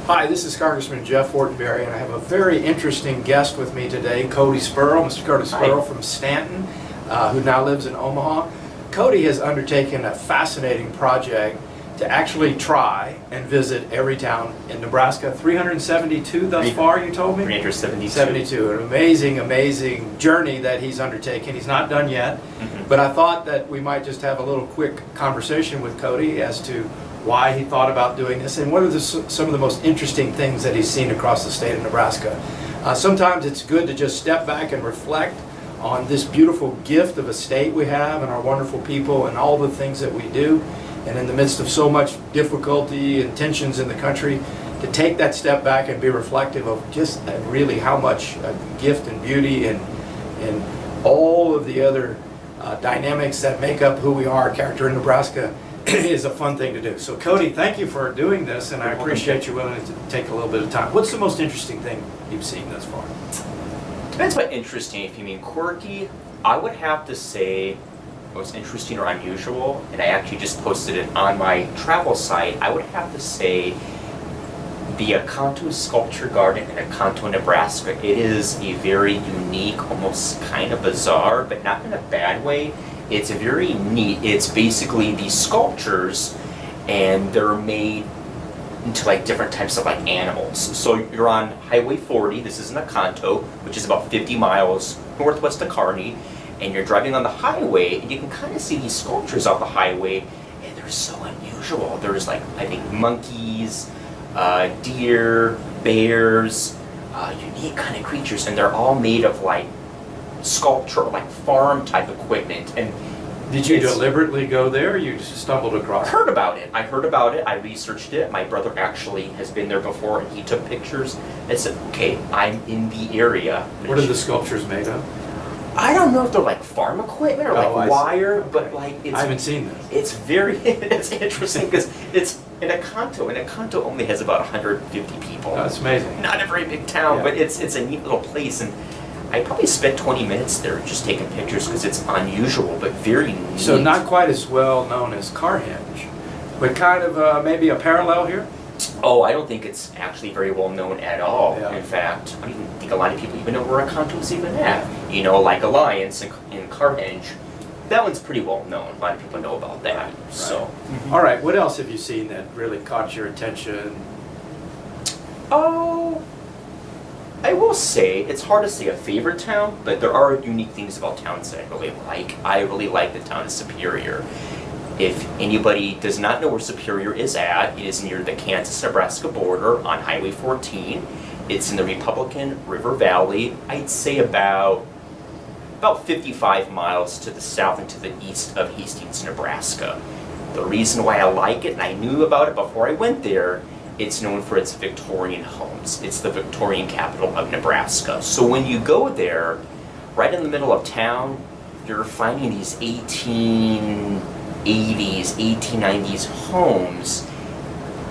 Hi, this is Congressman Jeff Fortenberry, and I have a very interesting guest with me today, Cody Sperl, Mr. Cody Sperl from Stanton, who now lives in Omaha. Cody has undertaken a fascinating project to actually try and visit every town in Nebraska. 372 thus far, you told me? 372. 72. An amazing, amazing journey that he's undertaken. He's not done yet, but I thought that we might just have a little quick conversation with Cody as to why he thought about doing this and what are some of the most interesting things that he's seen across the state of Nebraska. Sometimes it's good to just step back and reflect on this beautiful gift of a state we have and our wonderful people and all the things that we do. And in the midst of so much difficulty and tensions in the country, to take that step back and be reflective of just really how much gift and beauty and all of the other dynamics that make up who we are, character in Nebraska, is a fun thing to do. So Cody, thank you for doing this, and I appreciate you willing to take a little bit of time. What's the most interesting thing you've seen thus far? Depends what interesting. If you mean quirky, I would have to say most interesting or unusual, and I actually just posted it on my travel site, I would have to say the Akanto Sculpture Garden in Akanto, Nebraska. It is a very unique, almost kind of bizarre, but not in a bad way. It's very neat. It's basically these sculptures, and they're made into like different types of like animals. So you're on Highway 40, this is in Akanto, which is about 50 miles northwest of Kearney, and you're driving on the highway, and you can kind of see these sculptures off the highway, and they're so unusual. There's like, I think, monkeys, deer, bears, unique kind of creatures, and they're all made of like sculpture, like farm type equipment. And did you deliberately go there, or you just stumbled across it? I heard about it, I researched it. My brother actually has been there before, and he took pictures and said, okay, I'm in the area. What are the sculptures made of? I don't know if they're like farm equipment or like wire, but like it's... I haven't seen this. It's very, it's interesting because it's in Akanto, and Akanto only has about 150 people. That's amazing. Not a very big town, but it's a neat little place, and I probably spent 20 minutes there just taking pictures because it's unusual, but very neat. So not quite as well known as Carhenge, but kind of maybe a parallel here? Oh, I don't think it's actually very well known at all. Yeah. In fact, I don't even think a lot of people even know where Akanto is even at. You know, like Alliance in Carhenge, that one's pretty well known. A lot of people know about that. Right. So. All right, what else have you seen that really caught your attention? Oh, I will say, it's hard to say a favorite town, but there are unique things about towns that I really like. I really like the town of Superior. If anybody does not know where Superior is at, it is near the Kansas-Nebraska border on Highway 14. It's in the Republican River Valley. I'd say about 55 miles to the south and to the east of Hastings, Nebraska. The reason why I like it, and I knew about it before I went there, it's known for its Victorian homes. It's the Victorian capital of Nebraska. So when you go there, right in the middle of town, you're finding these 1880s, 1890s homes.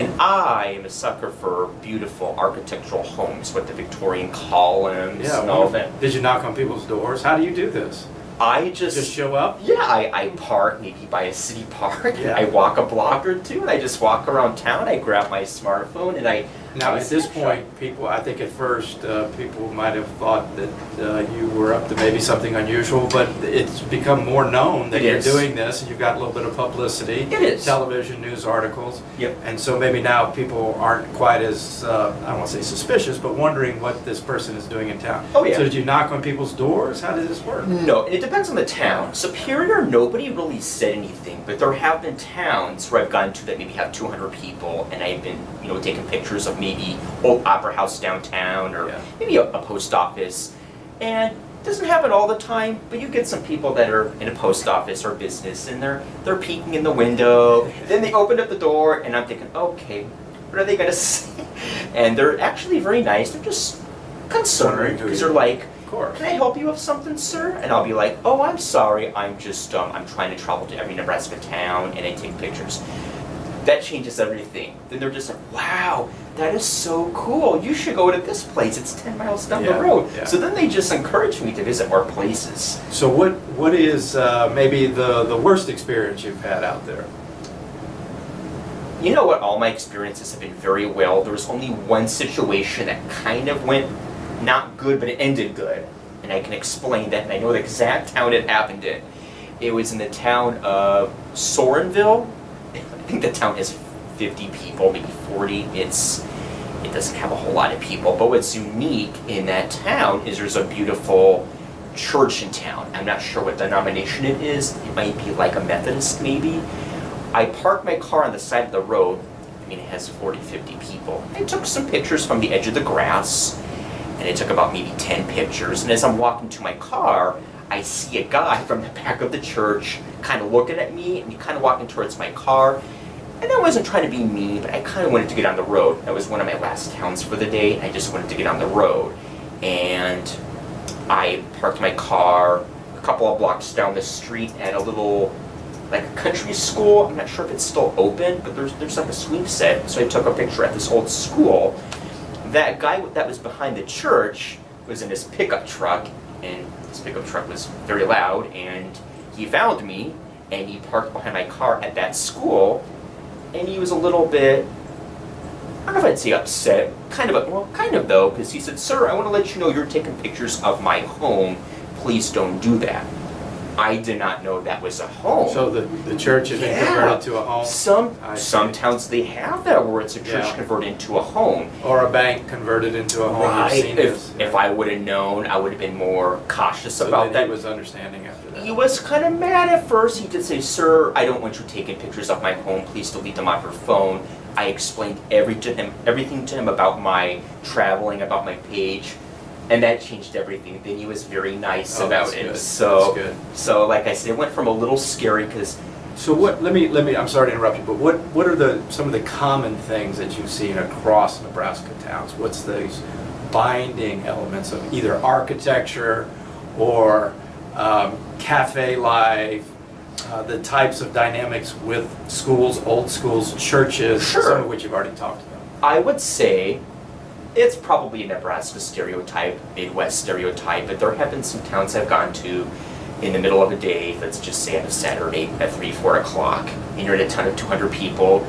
And I am a sucker for beautiful architectural homes with the Victorian columns and all that. Did you knock on people's doors? How do you do this? I just show up? Yeah, I park maybe by a city park. Yeah. I walk a block or two, and I just walk around town. I grab my smartphone, and I... Now, at this point, people, I think at first, people might have thought that you were up to maybe something unusual, but it's become more known that you're doing this, and you've got a little bit of publicity. It is. Television, news articles. Yep. And so maybe now people aren't quite as, I don't want to say suspicious, but wondering what this person is doing in town. Oh, yeah. So did you knock on people's doors? How does this work? No, it depends on the town. Superior, nobody really said anything, but there have been towns where I've gone to that maybe have 200 people, and I've been, taking pictures of maybe Old Opera House downtown, or maybe a post office. And it doesn't happen all the time, but you get some people that are in a post office or business, and they're peeking in the window. Then they open up the door, and I'm thinking, okay, what are they going to say? And they're actually very nice. They're just concerned, because they're like, can I help you with something, sir? And I'll be like, oh, I'm sorry, I'm just, I'm trying to travel to every Nebraska town, and I take pictures. That changes everything. Then they're just like, wow, that is so cool. You should go to this place. It's 10 miles down the road. Yeah. So then they just encourage me to visit more places. So what is maybe the worst experience you've had out there? You know what? All my experiences have been very well. There was only one situation that kind of went not good, but it ended good. And I can explain that, and I know the exact town it happened in. It was in the town of Sorenville. I think the town has 50 people, maybe 40. It doesn't have a whole lot of people, but what's unique in that town is there's a beautiful church in town. I'm not sure what denomination it is. It might be like a Methodist, maybe. I parked my car on the side of the road. I mean, it has 40, 50 people. I took some pictures from the edge of the grass, and it took about maybe 10 pictures. And as I'm walking to my car, I see a guy from the back of the church kind of looking at me, and he kind of walking towards my car. And I wasn't trying to be mean, but I kind of wanted to get on the road. That was one of my last towns for the day. I just wanted to get on the road. And I parked my car a couple of blocks down the street at a little, like a country school. I'm not sure if it's still open, but there's like a sweep set. So I took a picture at this old school. That guy that was behind the church was in his pickup truck, and his pickup truck was very loud, and he found me, and he parked behind my car at that school, and he was a little bit, I don't know if I'd say upset, kind of though, because he said, "Sir, I want to let you know you're taking pictures of my home. Please don't do that." I did not know that was a home. So the church has been converted to a home? Some towns, they have that where it's a church converted into a home. Or a bank converted into a home. Right. I've seen this. If I would have known, I would have been more cautious about that. He was understanding after that. He was kind of mad at first. He did say, "Sir, I don't want you taking pictures of my home. Please delete them off your phone." I explained everything to him about my traveling, about my page. And that changed everything. Then he was very nice about it. Good. So, that's good. So like I said, it went from a little scary because. So what? Let me. I'm sorry to interrupt you, but what are some of the common things that you've seen across Nebraska towns? What's those binding elements of either architecture or cafe life? The types of dynamics with schools, old schools, churches, Sure. some of which you've already talked about. I would say it's probably a Nebraska stereotype, Midwest stereotype, but there have been some towns I've gone to in the middle of the day, let's just say on a Saturday at 3, 4 o'clock, and you're in a town of 200 people,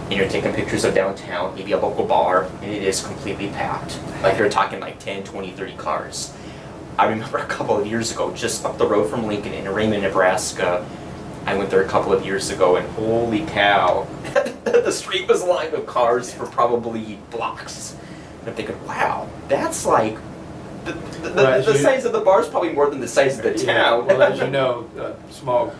and you're taking pictures of downtown, maybe a local bar, and it is completely packed. Like you're talking like 10, 20, 30 cars. I remember a couple of years ago, just up the road from Lincoln in Raymond, Nebraska, I went there a couple of years ago, and holy cow, the street was lined with cars for probably blocks. And I'm thinking, wow, that's like, the size of the bar is probably more than the size of the town. Well, as you know, small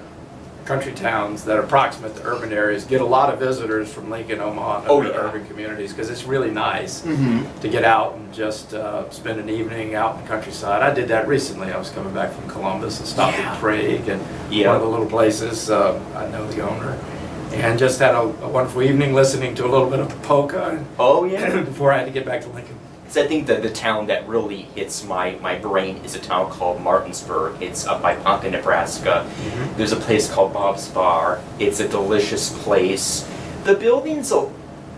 country towns that are proximate to urban areas get a lot of visitors from Lincoln, Omaha, and other urban communities, because it's really nice to get out and just spend an evening out in the countryside. I did that recently. I was coming back from Columbus and stopped at Prague, and one of the little places, I know the owner, and just had a wonderful evening listening to a little bit of polka. Before I had to get back to Lincoln. So I think that the town that really hits my brain is a town called Martinsburg. It's up by Ponca, Nebraska. There's a place called Bob's Bar. It's a delicious place. The buildings, I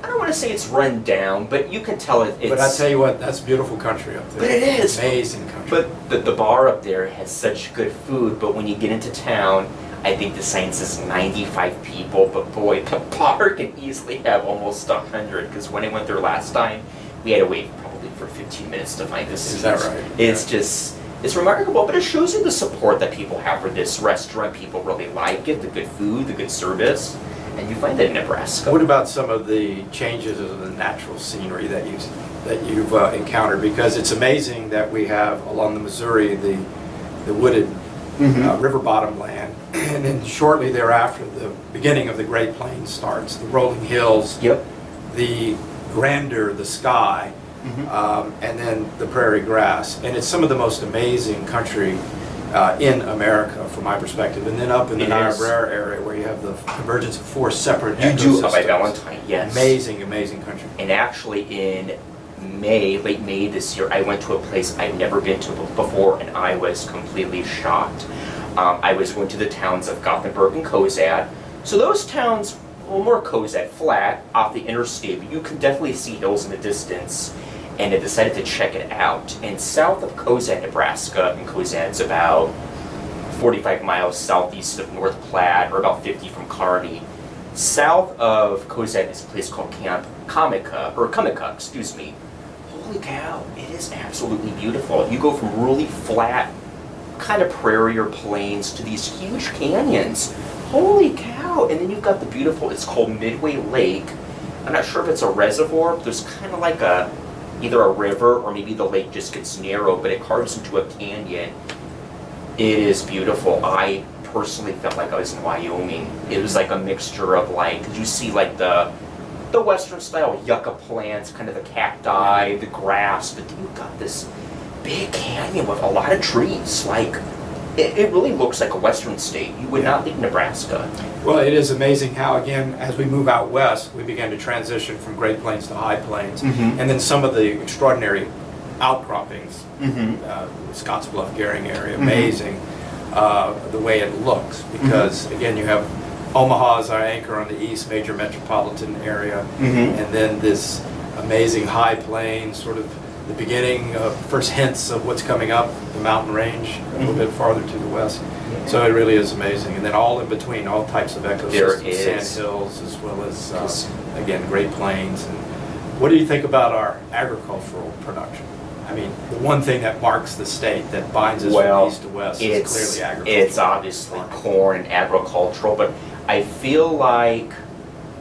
don't want to say it's run down, but you can tell it's... But I tell you what, that's beautiful country up there. But it is. Amazing country. But the bar up there has such good food, but when you get into town, I think the sign says 95 people, but boy, the bar can easily have almost 100, because when I went there last time, we had to wait probably for 15 minutes to find the seats. Is that right? It's remarkable, but it shows you the support that people have for this restaurant. People really like it, the good food, the good service, and you find that in Nebraska. What about some of the changes of the natural scenery that you've encountered? Because it's amazing that we have along the Missouri the wooded river bottom land, and then shortly thereafter the beginning of the Great Plains starts. The rolling hills, the grandeur, the sky, and then the prairie grass. And it's some of the most amazing country in America from my perspective. And then up in the Niobrara area where you have the convergence of 4 separate ecosystems. You do up by Valentine, yes. Amazing, amazing country. And actually in late May this year, I went to a place I've never been to before, and I was completely shocked. I was going to the towns of Gothenburg and Kozad. So those towns, well, more Kozad, flat, off the interstate, but you can definitely see hills in the distance, and I decided to check it out. And south of Kozad, Nebraska, and Kozad's about 45 miles southeast of North Platte, or about 50 from Kearney, south of Cozad is a place called Comica, excuse me. Holy cow, it is absolutely beautiful. You go from really flat, kind of prairie or plains to these huge canyons. Holy cow! And then you've got the beautiful, it's called Midway Lake. I'm not sure if it's a reservoir, but there's kind of like either a river or maybe the lake just gets narrow, but it carves into a canyon. It is beautiful. I personally felt like I was in Wyoming. It was like a mixture of like, you see like the Western style yucca plants, kind of the cacti, the grass, but then you've got this big canyon with a lot of trees. Like, it really looks like a Western state. You would not think Nebraska. Well, it is amazing how, again, as we move out west, we began to transition from Great Plains to High Plains. And then some of the extraordinary outcroppings, Scottsbluff, Gering area, amazing the way it looks. Because, again, you have Omaha as our anchor on the east, major metropolitan area. And then this amazing High Plains, sort of the beginning of first hints of what's coming up, the mountain range, a little bit farther to the west. So it really is amazing. And then all in between, all types of ecosystems, sand hills, as well as, again, Great Plains. And what do you think about our agricultural production? I mean, the one thing that marks the state, that binds us from east to west, is clearly agriculture. It's obviously corn and agricultural, but I feel like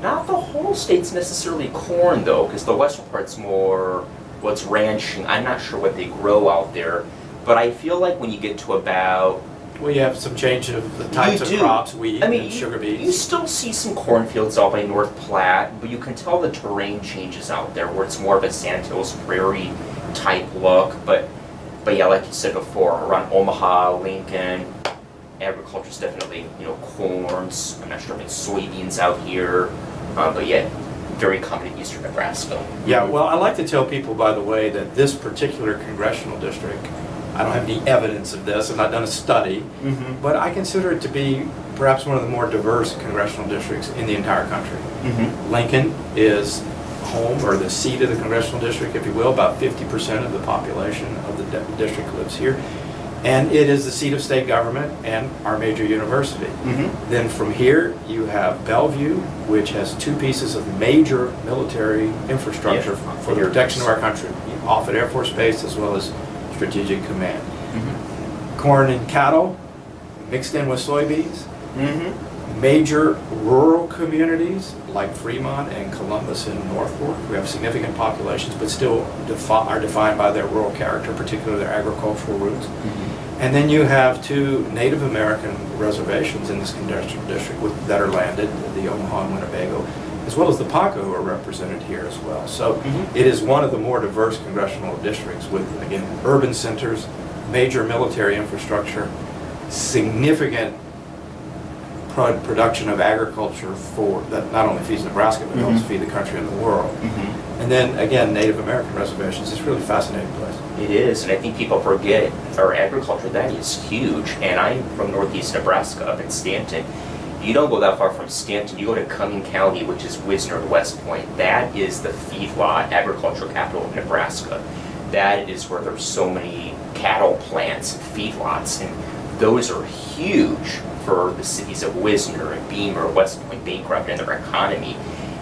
not the whole state's necessarily corn, though, because the western part's more what's ranching. I'm not sure what they grow out there, but I feel like when you get to about... Well, you have some change of the types of crops, wheat and sugar beets. You still see some cornfields out by North Platte, but you can tell the terrain changes out there, where it's more of a sandhills prairie type look. But yeah, like you said before, around Omaha, Lincoln, agriculture's definitely, corns. I'm not sure if it's soybeans out here, but yeah, very common in eastern Nebraska. Yeah, well, I like to tell people, by the way, that this particular congressional district, I don't have any evidence of this, I've not done a study, but I consider it to be perhaps one of the more diverse congressional districts in the entire country. Lincoln is home, or the seat of the congressional district, if you will. About 50% of the population of the district lives here. And it is the seat of state government and our major university. Then from here, you have Bellevue, which has two pieces of major military infrastructure for the protection of our country, Offutt Air Force Base as well as Strategic Command. Corn and cattle mixed in with soybeans. Major rural communities like Fremont and Columbus and Norfolk, who have significant populations but still are defined by their rural character, particularly their agricultural roots. And then you have two Native American reservations in this congressional district that are landed, the Omaha and Winnebago, as well as the Ponca, who are represented here as well. So it is one of the more diverse congressional districts with, again, urban centers, major military infrastructure, significant production of agriculture that not only feeds Nebraska, but helps feed the country and the world. And then, again, Native American reservations. It's a really fascinating place. It is, and I think people forget our agriculture, that is huge. And I'm from northeast Nebraska, up in Stanton. You don't go that far from Stanton, you go to Cumming County, which is Wisner to West Point. That is the feedlot agricultural capital of Nebraska. That is where there's so many cattle plants and feedlots, and those are huge for the cities of Wisner and Beamer, West Point, bankrupt in their economy.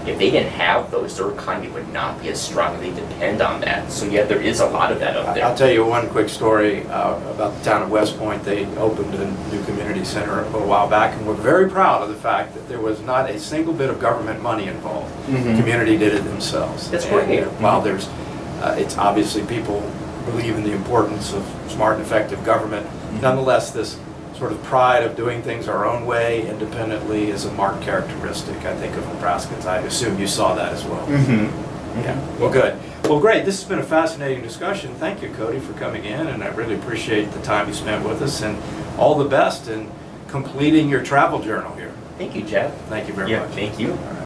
If they didn't have those, their economy would not be as strong. They depend on that. So yeah, there is a lot of that up there. I'll tell you one quick story about the town of West Point. They opened a new community center a little while back, and we're very proud of the fact that there was not a single bit of government money involved. The community did it themselves. That's great. While there's, it's obviously people believe in the importance of smart and effective government. Nonetheless, this sort of pride of doing things our own way, independently, is a marked characteristic, I think, of Nebraskans. I assume you saw that as well. Yeah. Well, good. Well, great. This has been a fascinating discussion. Thank you, Cody, for coming in, and I really appreciate the time you spent with us, and all the best in completing your travel journal here. Thank you, Jeff. Thank you very much. Thank you. All right.